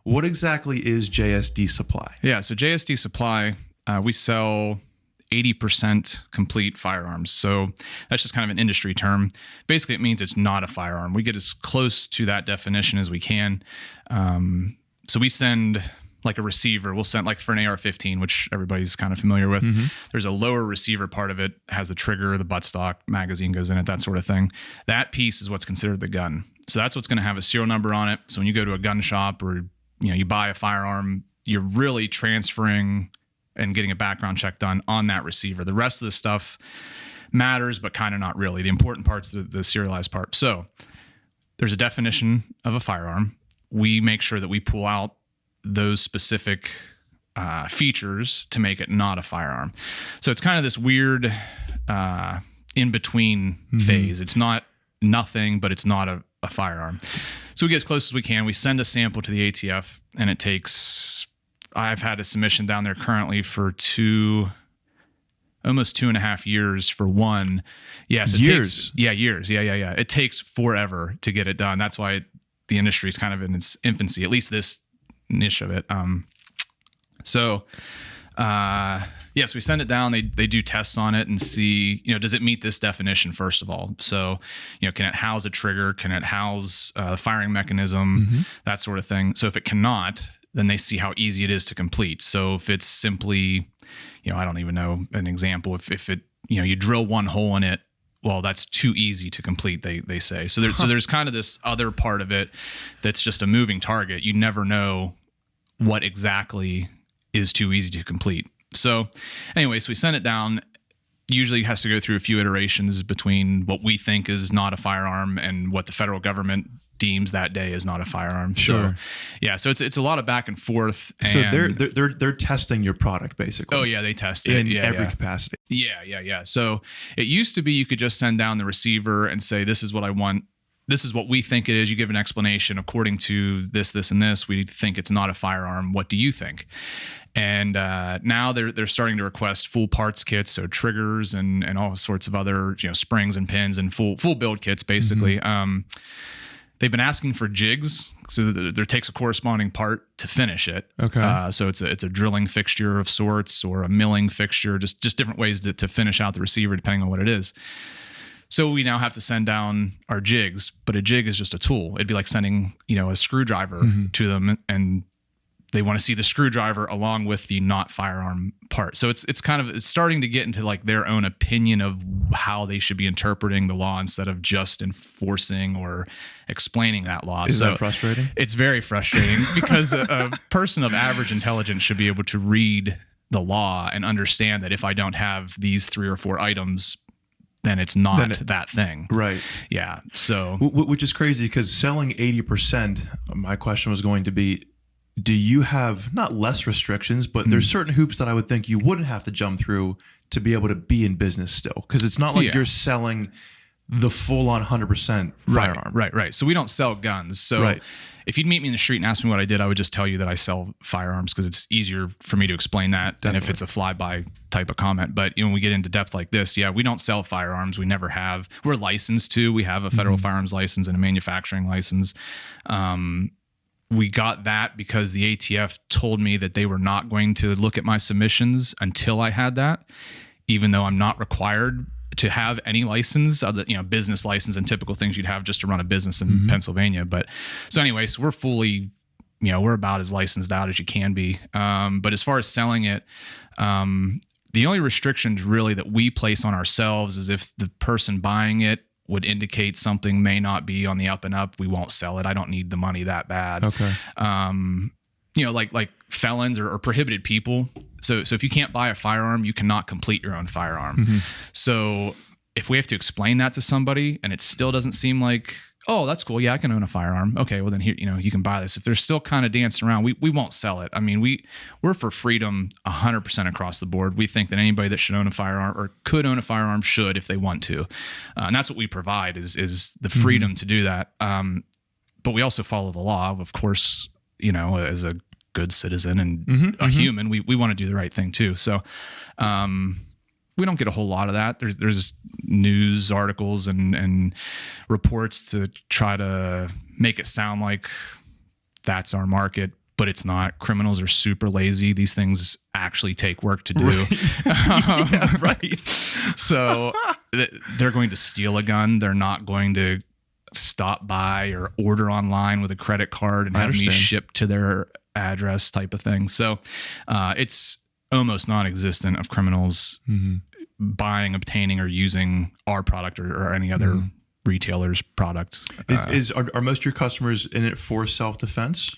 what exactly is JSD Supply? Yeah, so JSD Supply, we sell 80% complete firearms. So that's just kind of an industry term. Basically, it means it's not a firearm. We get as close to that definition as we can. So we send like a receiver. We'll send like for an AR-15, which everybody's kind of familiar with. There's a lower receiver part of it, has the trigger, the buttstock, magazine goes in it, that sort of thing. That piece is what's considered the gun. So that's what's going to have a serial number on it. So when you go to a gun shop or you buy a firearm, you're really transferring and getting a background check done on that receiver. The rest of the stuff matters, but kind of not really. The important part's the serialized part. So there's a definition of a firearm. We make sure that we pull out those specific features to make it not a firearm. So it's kind of this weird in-between phase. It's not nothing, but it's not a firearm. So we get as close as we can. We send a sample to the ATF, and it takes... I've had a submission down there currently for almost 2.5 years for one. Yes, years. Years. Yeah. It takes forever to get it done. That's why the industry is kind of in its infancy, at least this niche of it. So we send it down. They do tests on it and see, does it meet this definition first of all? So, can it house a trigger? Can it house a firing mechanism? That sort of thing. So if it cannot, then they see how easy it is to complete. So if it's simply, I don't even know an example. If it, you drill one hole in it, well, that's too easy to complete, they say. So there's kind of this other part of it that's just a moving target. You never know what exactly is too easy to complete. So anyway, so we send it down. Usually has to go through a few iterations between what we think is not a firearm and what the federal government deems that day is not a firearm. Sure. So it's a lot of back and forth. So they're testing your product basically. Oh yeah, they test it in every capacity. Yeah. So it used to be you could just send down the receiver and say, this is what I want. This is what we think it is. You give an explanation according to this, and this. We think it's not a firearm. What do you think? And now they're starting to request full parts kits, so triggers and all sorts of other springs and pins and full build kits basically. They've been asking for jigs, so there takes a corresponding part to finish it. Okay. So it's a drilling fixture of sorts or a milling fixture, just different ways to finish out the receiver depending on what it is. So we now have to send down our jigs, but a jig is just a tool. It'd be like sending a screwdriver to them, and they want to see the screwdriver along with the not firearm part. So it's starting to get into like their own opinion of how they should be interpreting the law instead of just enforcing or explaining that law. Is that frustrating? It's very frustrating because a person of average intelligence should be able to read the law and understand that if I don't have these 3 or 4 items, then it's not that thing. Right. Yeah. So, which is crazy because selling 80%, my question was going to be, do you have not less restrictions, but there's certain hoops that I would think you wouldn't have to jump through to be able to be in business still? Because it's not like you're selling the full-on 100% firearm. Right. So we don't sell guns. So if you'd meet me in the street and ask me what I did, I would just tell you that I sell firearms because it's easier for me to explain that than if it's a flyby type of comment. But when we get into depth like this, we don't sell firearms. We never have. We're licensed to. We have a federal firearms license and a manufacturing license. We got that because the ATF told me that they were not going to look at my submissions until I had that, even though I'm not required to have any license, other business license and typical things you'd have just to run a business in Pennsylvania. But so anyway, so we're fully, we're about as licensed out as you can be. But as far as selling it, the only restrictions really that we place on ourselves is if the person buying it would indicate something may not be on the up and up, we won't sell it. I don't need the money that bad. Okay. Like felons or prohibited people. So if you can't buy a firearm, you cannot complete your own firearm. So if we have to explain that to somebody and it still doesn't seem like, oh, that's cool. Yeah, I can own a firearm. Okay, well then here, you can buy this. If they're still kind of dancing around, we won't sell it. I mean, we're for freedom 100% across the board. We think that anybody that should own a firearm or could own a firearm should if they want to. And that's what we provide is the freedom to do that. But we also follow the law, of course, as a good citizen and a human, we want to do the right thing too. So, we don't get a whole lot of that. There's news articles and reports to try to make it sound like that's our market. but it's not. Criminals are super lazy. These things actually take work to do. Yeah, right. So they're going to steal a gun. They're not going to stop by or order online with a credit card and have me shipped to their address type of thing. So it's almost non-existent of criminals buying, obtaining, or using our product or any other retailer's product. Are most of your customers in it for self-defense?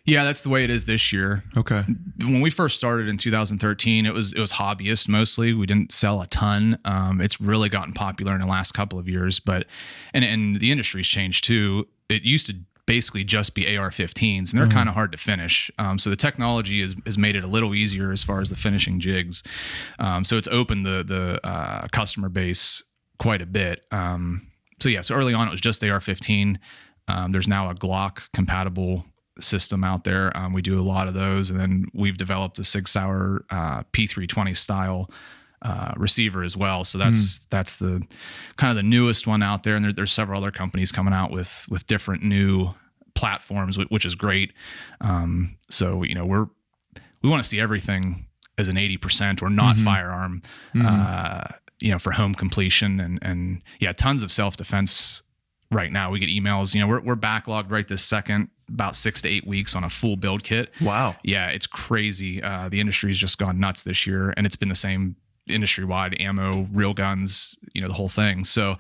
Yeah, that's the way it is this year. Okay. When we first started in 2013, it was hobbyists mostly. We didn't sell a ton. It's really gotten popular in the last couple of years, but and the industry's changed too. It used to basically just be AR-15s, and they're kind of hard to finish. So the technology has made it a little easier as far as the finishing jigs. So it's opened the customer base quite a bit. So early on it was just AR-15. There's now a Glock compatible system out there. We do a lot of those, and then we've developed a Sig Sauer P320 style receiver as well. So that's the kind of the newest one out there, and there's several other companies coming out with different new platforms, which is great. So we want to see everything as an 80% or not firearm, for home completion and tons of self-defense. Right now we get emails, we're backlogged right this second, about 6 to 8 weeks on a full build kit. Wow. Yeah, it's crazy. The industry's just gone nuts this year, and it's been the same industry-wide, ammo, real guns, the whole thing. So